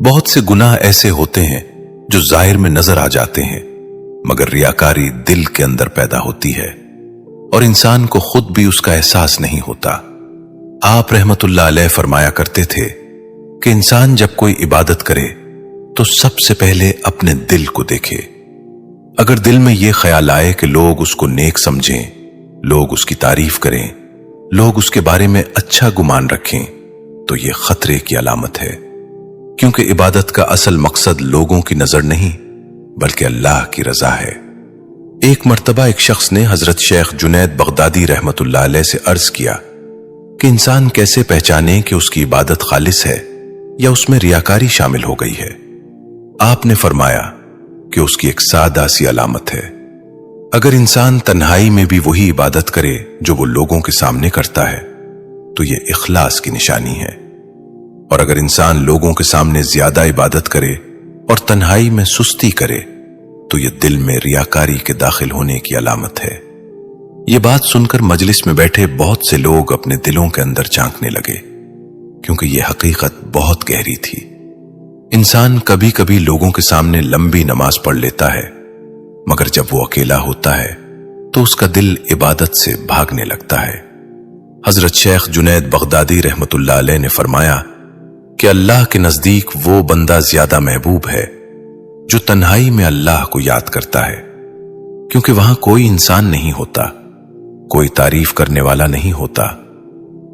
بہت سے گناہ ایسے ہوتے ہیں جو ظاہر میں نظر آ جاتے ہیں، مگر ریاکاری دل کے اندر پیدا ہوتی ہے اور انسان کو خود بھی اس کا احساس نہیں ہوتا۔ آپ رحمت اللہ علیہ فرمایا کرتے تھے کہ انسان جب کوئی عبادت کرے تو سب سے پہلے اپنے دل کو دیکھے۔ اگر دل میں یہ خیال آئے کہ لوگ اس کو نیک سمجھیں، لوگ اس کی تعریف کریں، لوگ اس کے بارے میں اچھا گمان رکھیں، تو یہ خطرے کی علامت ہے، کیونکہ عبادت کا اصل مقصد لوگوں کی نظر نہیں بلکہ اللہ کی رضا ہے۔ ایک مرتبہ ایک شخص نے حضرت شیخ جنید بغدادی رحمت اللہ علیہ سے عرض کیا کہ انسان کیسے پہچانے کہ اس کی عبادت خالص ہے یا اس میں ریاکاری شامل ہو گئی ہے؟ آپ نے فرمایا کہ اس کی ایک سادہ سی علامت ہے، اگر انسان تنہائی میں بھی وہی عبادت کرے جو وہ لوگوں کے سامنے کرتا ہے تو یہ اخلاص کی نشانی ہے، اور اگر انسان لوگوں کے سامنے زیادہ عبادت کرے اور تنہائی میں سستی کرے تو یہ دل میں ریاکاری کے داخل ہونے کی علامت ہے۔ یہ بات سن کر مجلس میں بیٹھے بہت سے لوگ اپنے دلوں کے اندر جھانکنے لگے، کیونکہ یہ حقیقت بہت گہری تھی۔ انسان کبھی کبھی لوگوں کے سامنے لمبی نماز پڑھ لیتا ہے، مگر جب وہ اکیلا ہوتا ہے تو اس کا دل عبادت سے بھاگنے لگتا ہے۔ حضرت شیخ جنید بغدادی رحمت اللہ علیہ نے فرمایا کہ اللہ کے نزدیک وہ بندہ زیادہ محبوب ہے جو تنہائی میں اللہ کو یاد کرتا ہے، کیونکہ وہاں کوئی انسان نہیں ہوتا، کوئی تعریف کرنے والا نہیں ہوتا،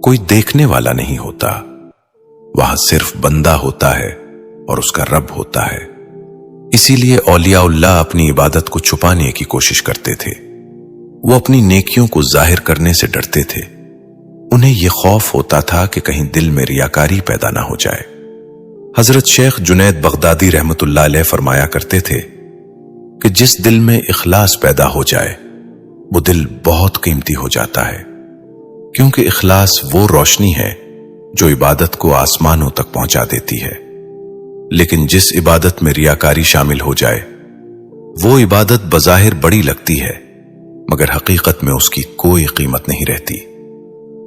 کوئی دیکھنے والا نہیں ہوتا، وہاں صرف بندہ ہوتا ہے اور اس کا رب ہوتا ہے۔ اسی لیے اولیاء اللہ اپنی عبادت کو چھپانے کی کوشش کرتے تھے، وہ اپنی نیکیوں کو ظاہر کرنے سے ڈرتے تھے، انہیں یہ خوف ہوتا تھا کہ کہیں دل میں ریاکاری پیدا نہ ہو جائے۔ حضرت شیخ جنید بغدادی رحمت اللہ علیہ فرمایا کرتے تھے کہ جس دل میں اخلاص پیدا ہو جائے وہ دل بہت قیمتی ہو جاتا ہے، کیونکہ اخلاص وہ روشنی ہے جو عبادت کو آسمانوں تک پہنچا دیتی ہے، لیکن جس عبادت میں ریاکاری شامل ہو جائے وہ عبادت بظاہر بڑی لگتی ہے مگر حقیقت میں اس کی کوئی قیمت نہیں رہتی۔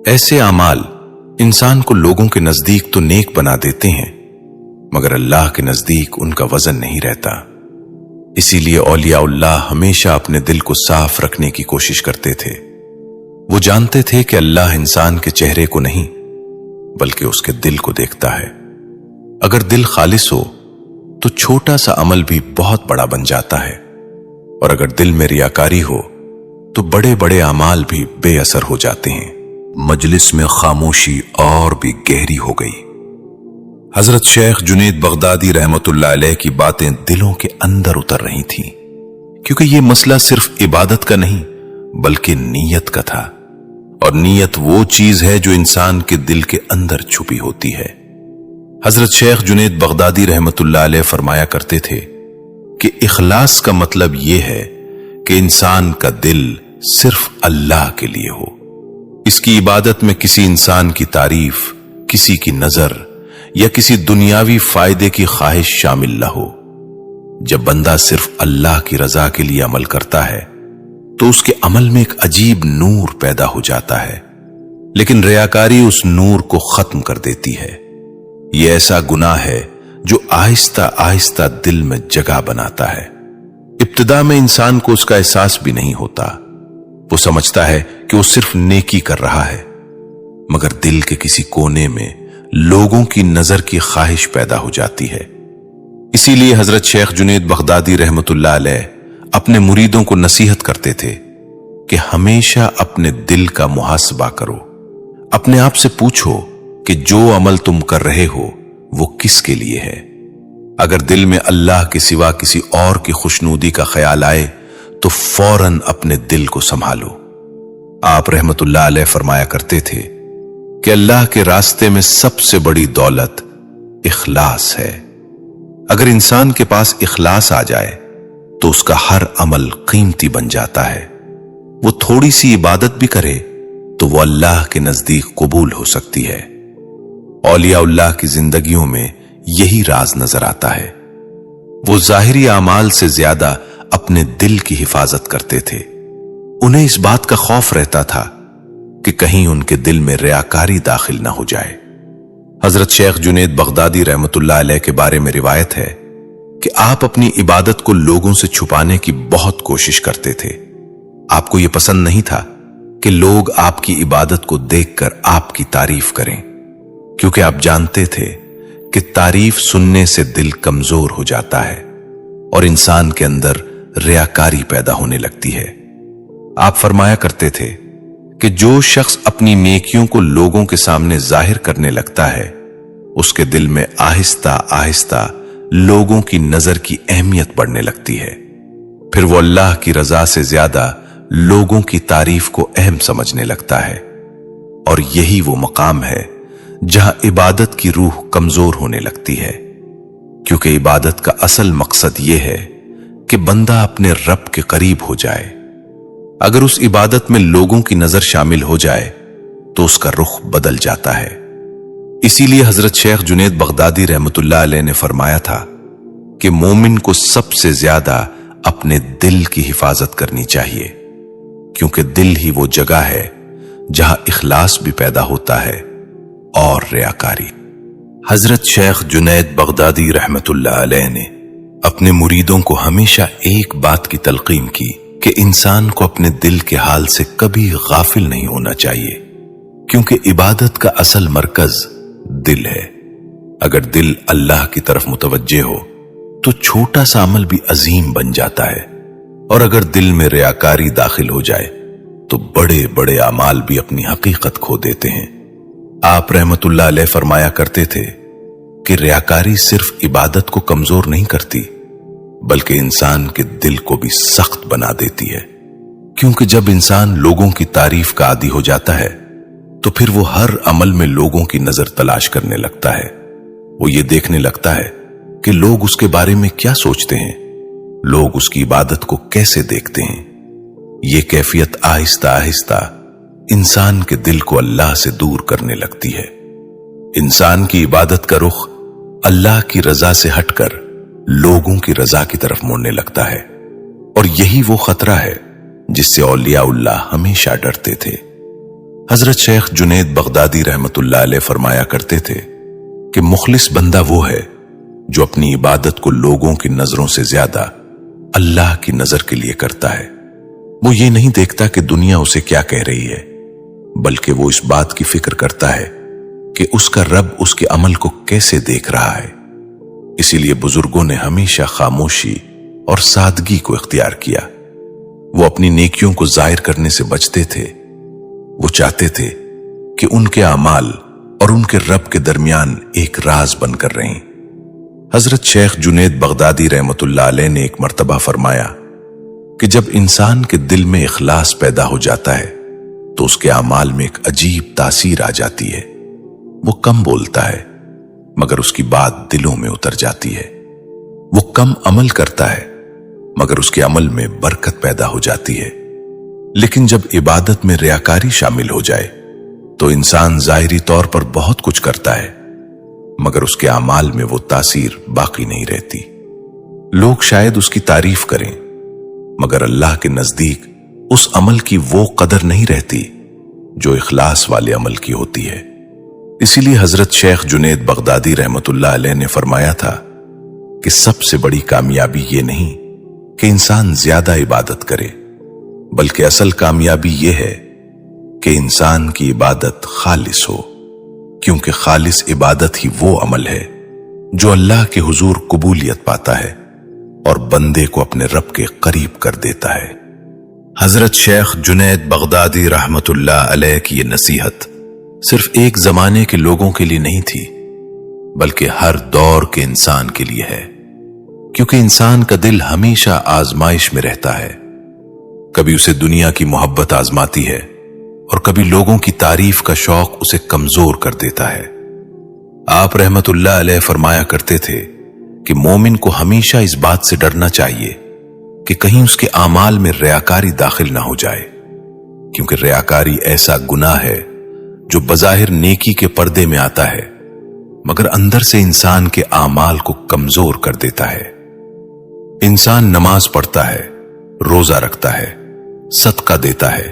ایسے اعمال انسان کو لوگوں کے نزدیک تو نیک بنا دیتے ہیں مگر اللہ کے نزدیک ان کا وزن نہیں رہتا۔ اسی لیے اولیاء اللہ ہمیشہ اپنے دل کو صاف رکھنے کی کوشش کرتے تھے۔ وہ جانتے تھے کہ اللہ انسان کے چہرے کو نہیں بلکہ اس کے دل کو دیکھتا ہے۔ اگر دل خالص ہو تو چھوٹا سا عمل بھی بہت بڑا بن جاتا ہے، اور اگر دل میں ریاکاری ہو تو بڑے بڑے اعمال بھی بے اثر ہو جاتے ہیں۔ مجلس میں خاموشی اور بھی گہری ہو گئی۔ حضرت شیخ جنید بغدادی رحمت اللہ علیہ کی باتیں دلوں کے اندر اتر رہی تھیں، کیونکہ یہ مسئلہ صرف عبادت کا نہیں بلکہ نیت کا تھا، اور نیت وہ چیز ہے جو انسان کے دل کے اندر چھپی ہوتی ہے۔ حضرت شیخ جنید بغدادی رحمت اللہ علیہ فرمایا کرتے تھے کہ اخلاص کا مطلب یہ ہے کہ انسان کا دل صرف اللہ کے لیے ہو، اس کی عبادت میں کسی انسان کی تعریف، کسی کی نظر یا کسی دنیاوی فائدے کی خواہش شامل نہ ہو۔ جب بندہ صرف اللہ کی رضا کے لیے عمل کرتا ہے تو اس کے عمل میں ایک عجیب نور پیدا ہو جاتا ہے، لیکن ریاکاری اس نور کو ختم کر دیتی ہے۔ یہ ایسا گناہ ہے جو آہستہ آہستہ دل میں جگہ بناتا ہے۔ ابتدا میں انسان کو اس کا احساس بھی نہیں ہوتا، وہ سمجھتا ہے کہ وہ صرف نیکی کر رہا ہے، مگر دل کے کسی کونے میں لوگوں کی نظر کی خواہش پیدا ہو جاتی ہے۔ اسی لیے حضرت شیخ جنید بغدادی رحمت اللہ علیہ اپنے مریدوں کو نصیحت کرتے تھے کہ ہمیشہ اپنے دل کا محاسبہ کرو، اپنے آپ سے پوچھو کہ جو عمل تم کر رہے ہو وہ کس کے لیے ہے۔ اگر دل میں اللہ کے سوا کسی اور کی خوشنودی کا خیال آئے تو فوراً اپنے دل کو سنبھالو۔ آپ رحمت اللہ علیہ فرمایا کرتے تھے کہ اللہ کے راستے میں سب سے بڑی دولت اخلاص ہے۔ اگر انسان کے پاس اخلاص آ جائے تو اس کا ہر عمل قیمتی بن جاتا ہے۔ وہ تھوڑی سی عبادت بھی کرے تو وہ اللہ کے نزدیک قبول ہو سکتی ہے۔ اولیاء اللہ کی زندگیوں میں یہی راز نظر آتا ہے۔ وہ ظاہری اعمال سے زیادہ اپنے دل کی حفاظت کرتے تھے۔ انہیں اس بات کا خوف رہتا تھا کہ کہیں ان کے دل میں ریاکاری داخل نہ ہو جائے۔ حضرت شیخ جنید بغدادی رحمت اللہ علیہ کے بارے میں روایت ہے کہ آپ اپنی عبادت کو لوگوں سے چھپانے کی بہت کوشش کرتے تھے۔ آپ کو یہ پسند نہیں تھا کہ لوگ آپ کی عبادت کو دیکھ کر آپ کی تعریف کریں، کیونکہ آپ جانتے تھے کہ تعریف سننے سے دل کمزور ہو جاتا ہے اور انسان کے اندر ریاکاری پیدا ہونے لگتی ہے۔ آپ فرمایا کرتے تھے کہ جو شخص اپنی نیکیوں کو لوگوں کے سامنے ظاہر کرنے لگتا ہے، اس کے دل میں آہستہ آہستہ لوگوں کی نظر کی اہمیت بڑھنے لگتی ہے، پھر وہ اللہ کی رضا سے زیادہ لوگوں کی تعریف کو اہم سمجھنے لگتا ہے، اور یہی وہ مقام ہے جہاں عبادت کی روح کمزور ہونے لگتی ہے، کیونکہ عبادت کا اصل مقصد یہ ہے کہ بندہ اپنے رب کے قریب ہو جائے۔ اگر اس عبادت میں لوگوں کی نظر شامل ہو جائے تو اس کا رخ بدل جاتا ہے۔ اسی لیے حضرت شیخ جنید بغدادی رحمت اللہ علیہ نے فرمایا تھا کہ مومن کو سب سے زیادہ اپنے دل کی حفاظت کرنی چاہیے، کیونکہ دل ہی وہ جگہ ہے جہاں اخلاص بھی پیدا ہوتا ہے اور ریاکاری۔ حضرت شیخ جنید بغدادی رحمت اللہ علیہ نے اپنے مریدوں کو ہمیشہ ایک بات کی تلقین کی کہ انسان کو اپنے دل کے حال سے کبھی غافل نہیں ہونا چاہیے، کیونکہ عبادت کا اصل مرکز دل ہے۔ اگر دل اللہ کی طرف متوجہ ہو تو چھوٹا سا عمل بھی عظیم بن جاتا ہے، اور اگر دل میں ریاکاری داخل ہو جائے تو بڑے بڑے اعمال بھی اپنی حقیقت کھو دیتے ہیں۔ آپ رحمت اللہ علیہ فرمایا کرتے تھے کہ ریاکاری صرف عبادت کو کمزور نہیں کرتی بلکہ انسان کے دل کو بھی سخت بنا دیتی ہے، کیونکہ جب انسان لوگوں کی تعریف کا عادی ہو جاتا ہے تو پھر وہ ہر عمل میں لوگوں کی نظر تلاش کرنے لگتا ہے۔ وہ یہ دیکھنے لگتا ہے کہ لوگ اس کے بارے میں کیا سوچتے ہیں، لوگ اس کی عبادت کو کیسے دیکھتے ہیں۔ یہ کیفیت آہستہ آہستہ انسان کے دل کو اللہ سے دور کرنے لگتی ہے۔ انسان کی عبادت کا رخ اللہ کی رضا سے ہٹ کر لوگوں کی رضا کی طرف مڑنے لگتا ہے، اور یہی وہ خطرہ ہے جس سے اولیاء اللہ ہمیشہ ڈرتے تھے۔ حضرت شیخ جنید بغدادی رحمت اللہ علیہ فرمایا کرتے تھے کہ مخلص بندہ وہ ہے جو اپنی عبادت کو لوگوں کی نظروں سے زیادہ اللہ کی نظر کے لیے کرتا ہے۔ وہ یہ نہیں دیکھتا کہ دنیا اسے کیا کہہ رہی ہے، بلکہ وہ اس بات کی فکر کرتا ہے کہ اس کا رب اس کے عمل کو کیسے دیکھ رہا ہے۔ اسی لیے بزرگوں نے ہمیشہ خاموشی اور سادگی کو اختیار کیا۔ وہ اپنی نیکیوں کو ظاہر کرنے سے بچتے تھے۔ وہ چاہتے تھے کہ ان کے اعمال اور ان کے رب کے درمیان ایک راز بن کر رہیں۔ حضرت شیخ جنید بغدادی رحمت اللہ علیہ نے ایک مرتبہ فرمایا کہ جب انسان کے دل میں اخلاص پیدا ہو جاتا ہے تو اس کے اعمال میں ایک عجیب تاثیر آ جاتی ہے۔ وہ کم بولتا ہے مگر اس کی بات دلوں میں اتر جاتی ہے۔ وہ کم عمل کرتا ہے مگر اس کے عمل میں برکت پیدا ہو جاتی ہے۔ لیکن جب عبادت میں ریاکاری شامل ہو جائے تو انسان ظاہری طور پر بہت کچھ کرتا ہے مگر اس کے اعمال میں وہ تاثیر باقی نہیں رہتی۔ لوگ شاید اس کی تعریف کریں مگر اللہ کے نزدیک اس عمل کی وہ قدر نہیں رہتی جو اخلاص والے عمل کی ہوتی ہے۔ اسی لیے حضرت شیخ جنید بغدادی رحمت اللہ علیہ نے فرمایا تھا کہ سب سے بڑی کامیابی یہ نہیں کہ انسان زیادہ عبادت کرے، بلکہ اصل کامیابی یہ ہے کہ انسان کی عبادت خالص ہو، کیونکہ خالص عبادت ہی وہ عمل ہے جو اللہ کے حضور قبولیت پاتا ہے اور بندے کو اپنے رب کے قریب کر دیتا ہے۔ حضرت شیخ جنید بغدادی رحمت اللہ علیہ کی یہ نصیحت صرف ایک زمانے کے لوگوں کے لیے نہیں تھی بلکہ ہر دور کے انسان کے لیے ہے، کیونکہ انسان کا دل ہمیشہ آزمائش میں رہتا ہے۔ کبھی اسے دنیا کی محبت آزماتی ہے اور کبھی لوگوں کی تعریف کا شوق اسے کمزور کر دیتا ہے۔ آپ رحمت اللہ علیہ فرمایا کرتے تھے کہ مومن کو ہمیشہ اس بات سے ڈرنا چاہیے کہ کہیں اس کے اعمال میں ریاکاری داخل نہ ہو جائے، کیونکہ ریاکاری ایسا گناہ ہے جو بظاہر نیکی کے پردے میں آتا ہے مگر اندر سے انسان کے اعمال کو کمزور کر دیتا ہے۔ انسان نماز پڑھتا ہے، روزہ رکھتا ہے، صدقہ دیتا ہے،